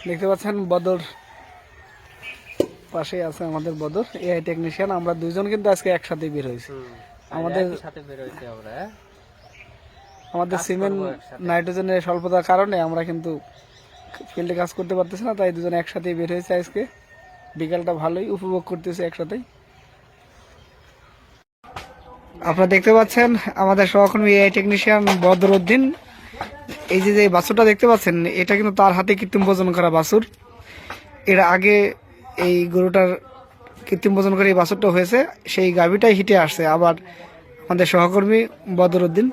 দেখতে পাচ্ছেন বদর পাশে আছে আমাদের বদর এআই টেকনিশিয়ান। আমরা দুইজন কিন্তু আজকে একসাথে বের হয়েছি। আমাদের সাথে বের হইছি আমরা। আমাদের সিমেন্ট নাইট্রোজেনের স্বল্পতার কারণে আমরা কিন্তু ফিল্ডে কাজ করতে পারতেছি না, তাই দুজন একসাথেই বের হয়েছে। আজকে বিকালটা ভালোই উপভোগ করতেছি একসাথেই। আপনারা দেখতে পাচ্ছেন আমাদের সহকর্মী এআই টেকনিশিয়ান বদরউদ্দিন। এই যে বাছুরটা দেখতে পাচ্ছেন, এটা কিন্তু তার হাতে কৃত্রিম প্রজনন করা বাছুর। এর আগে এই গরুটার কৃত্রিম প্রজনন করে এই বাছুরটা হয়েছে, সেই গাভীটাই হিটে আসছে। আবার আমাদের সহকর্মী বদরউদ্দিন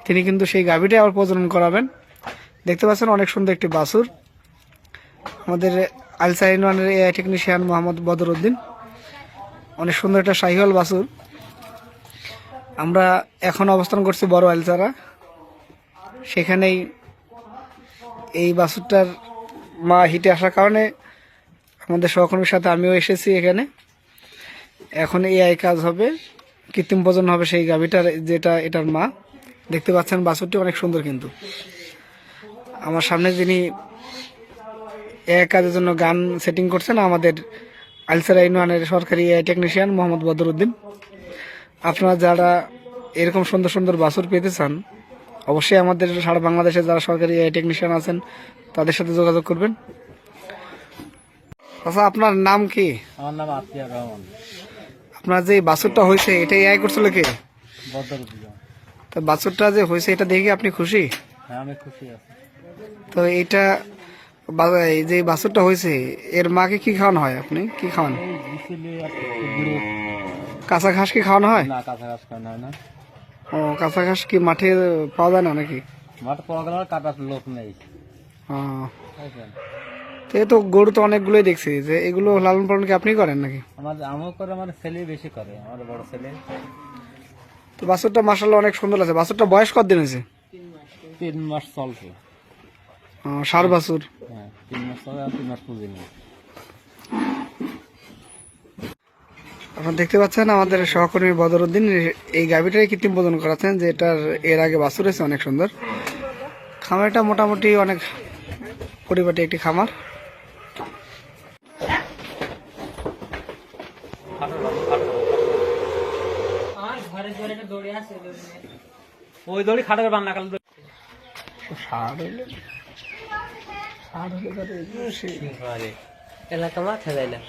তিনি কিন্তু সেই গাভীটাই আবার প্রজনন করাবেন। দেখতে পাচ্ছেন অনেক সুন্দর একটি বাছুর। আমাদের আলসা ইউনিয়নের এআই টেকনিশিয়ান মোহাম্মদ বদরউদ্দিন, অনেক সুন্দর একটা শাহিওয়াল বাছুর। আমরা এখন অবস্থান করছি বড় আলসারা, সেখানেই এই বাছুরটার মা হিটে আসার কারণে আমাদের সহকর্মীর সাথে আমিও এসেছি এখানে। এখন এআই কাজ হবে, কৃত্রিম প্রজনন হবে সেই গাভীটার, যেটা এটার মা। দেখতে পাচ্ছেন বাছুরটি অনেক সুন্দর। কিন্তু আমার সামনে যিনি এআই কাজের জন্য গান সেটিং করছেন আমাদের আলসারা ইউনিয়নের সরকারি এআই টেকনিশিয়ান মোহাম্মদ বদরউদ্দিন। আপনারা যারা এরকম সুন্দর সুন্দর বাছুর পেতে চান, অবশ্যই আমাদের সারা বাংলাদেশে যারা সরকারি এআই টেকনিশিয়ান আছেন তাদের সাথে যোগাযোগ করবেন। আচ্ছা, আপনার নাম কি? আমার নাম আতিয়ার রহমান। আপনার যে বাছুরটা হয়েছে এটা এআই করছিল কে? বদরউদ্দিন। তো বাছুরটা যে হয়েছে এটা দেখে আপনি খুশি? হ্যাঁ, আমি খুশি আছি। তো এইটা এই যে বাছুরটা হয়েছে এর মাকে কি খাওয়ানো হয়? আপনি কি খাওয়ান? কাঁচা ঘাস কি খাওয়ানো হয়? না, কাঁচা ঘাস খাওয়ানো হয় না। ও, কাঁচা ঘাস কি মাঠে পাওয়া যায় না নাকি? মাঠে পাওয়া গেল, কাটার লোক নেই। তো এ তো গরু তো অনেকগুলোই দেখছি, যে এগুলো লালন পালন কি আপনি করেন নাকি? আমিও করে, আমার ছেলে বেশি করে, আমার বড় ছেলে। তো বাছুরটা মাশাআল্লাহ অনেক সুন্দর আছে। বাছুরটা বয়স কতদিন হয়েছে? 3 মাস চলছে। ষাঁড় বাছুর। হ্যাঁ, 3 মাস চলে, 3 মাস পুজিনি। আপনারা দেখতে পাচ্ছেন আমাদের সহকর্মী বদরউদ্দিন এই গাভীটাই কৃত্রিম প্রজনন করাচ্ছেন, যেটার এর আগে বাছুর হয়েছে অনেক সুন্দর। খামারটা মোটামুটি অনেক পরিপাটি একটি খামার। ওই দড়ি খাটের বান্না কাল এলাকা মাথা যায় না।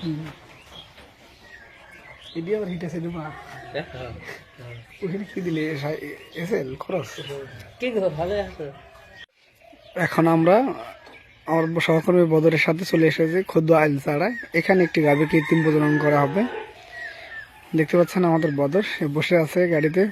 এখন আমরা আমার সহকর্মী বদরের সাথে চলে এসেছি ক্ষুদ্র আইলসাড়ায়। এখানে একটি গাভী কৃত্রিম প্রজনন করা হবে। দেখতে পাচ্ছেন আমাদের বদর বসে আছে গাড়িতে।